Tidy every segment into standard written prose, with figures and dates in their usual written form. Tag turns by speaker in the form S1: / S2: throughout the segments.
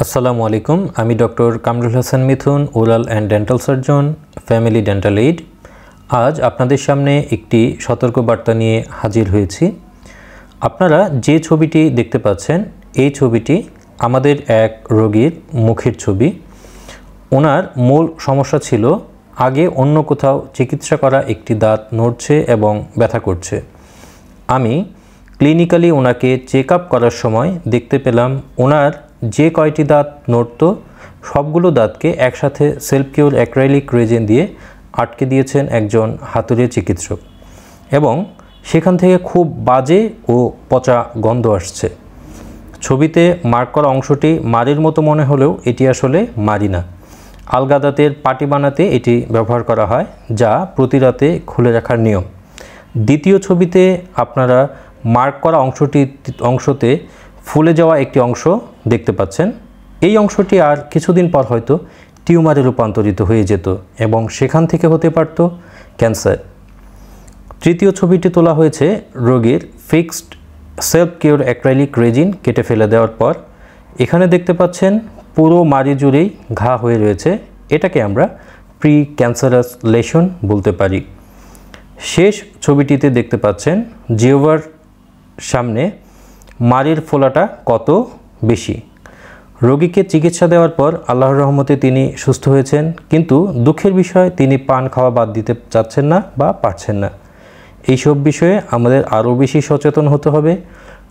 S1: আসসালামু আলাইকুম। আমি doctor Kamrul Hasan Mithun, oral and dental surgeon, family dental aid. আজ আপনাদের সামনে একটি সতর্কবার্তা নিয়ে হাজির হয়েছি। আপনারা যে ছবিটি দেখতে পাচ্ছেন, এই ছবিটি আমাদের এক রোগীর মুখের ছবি। ওনার মূল সমস্যা ছিল আগে অন্য কোথাও চিকিৎসা করা একটি দাঁত নড়ছে এবং ব্যথা করছে। আমি ক্লিনিক্যালি ওনাকে চেক আপ করার সময় দেখতে পেলাম ওনার যে কয়টি দাঁত নড়ত সবগুলো দাঁতকে একসাথে সেলফ কিউর অ্যাক্রাইলিক রেজিন দিয়ে আটকে দিয়েছেন একজন হাতুড়ে চিকিৎসক, এবং সেখান থেকে খুব বাজে ও পচা গন্ধ আসছে। ছবিতে মার্ক করা অংশটি মাড়ির মতো মনে হলেও এটি আসলে মাড়ি না। আলগা দাঁতের পাটি বানাতে এটি ব্যবহার করা হয়, যা প্রতি রাতে খুলে রাখার নিয়ম। দ্বিতীয় ছবিতে আপনারা মার্ক করা অংশতে ফুলে যাওয়া একটি অংশ দেখতে পাচ্ছেন। এই অংশটি আর কিছুদিন পর হয়তো টিউমারে রূপান্তরিত হয়ে যেত এবং সেখান থেকে হতে পারত ক্যান্সার। তৃতীয় ছবিটি তোলা হয়েছে রোগীর ফিক্সড সেলফ কিউর অ্যাক্রাইলিক রেজিন কেটে ফেলে দেওয়ার পর। এখানে দেখতে পাচ্ছেন পুরো মাড়ি জুড়েই ঘা হয়ে রয়েছে। এটাকে আমরা প্রি ক্যান্সারাস লেশন বলতে পারি। শেষ ছবিটিতে দেখতে পাচ্ছেন জিহ্বার সামনে মাড়ির ফোলাটা কত বেশি। রোগীকে চিকিৎসা দেওয়ার পর আল্লাহর রহমতে তিনি সুস্থ হয়েছেন, কিন্তু দুঃখের বিষয় তিনি পান খাওয়া বাদ দিতে চাচ্ছেন না বা পারছেন না। এইসব বিষয়ে আমাদের আরও বেশি সচেতন হতে হবে।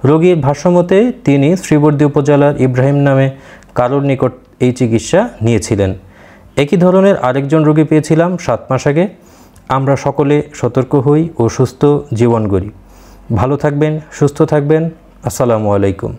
S1: রোগীর ভাষ্যমতে তিনি শ্রীবর্দী উপজেলার ইব্রাহিম নামে কারোর নিকট এই চিকিৎসা নিয়েছিলেন। একই ধরনের আরেকজন রোগী পেয়েছিলাম 7 মাস আগে। আমরা সকলে সতর্ক হই ও সুস্থ জীবন গড়ি। ভালো থাকবেন, সুস্থ থাকবেন। আসসালামু আলাইকুম।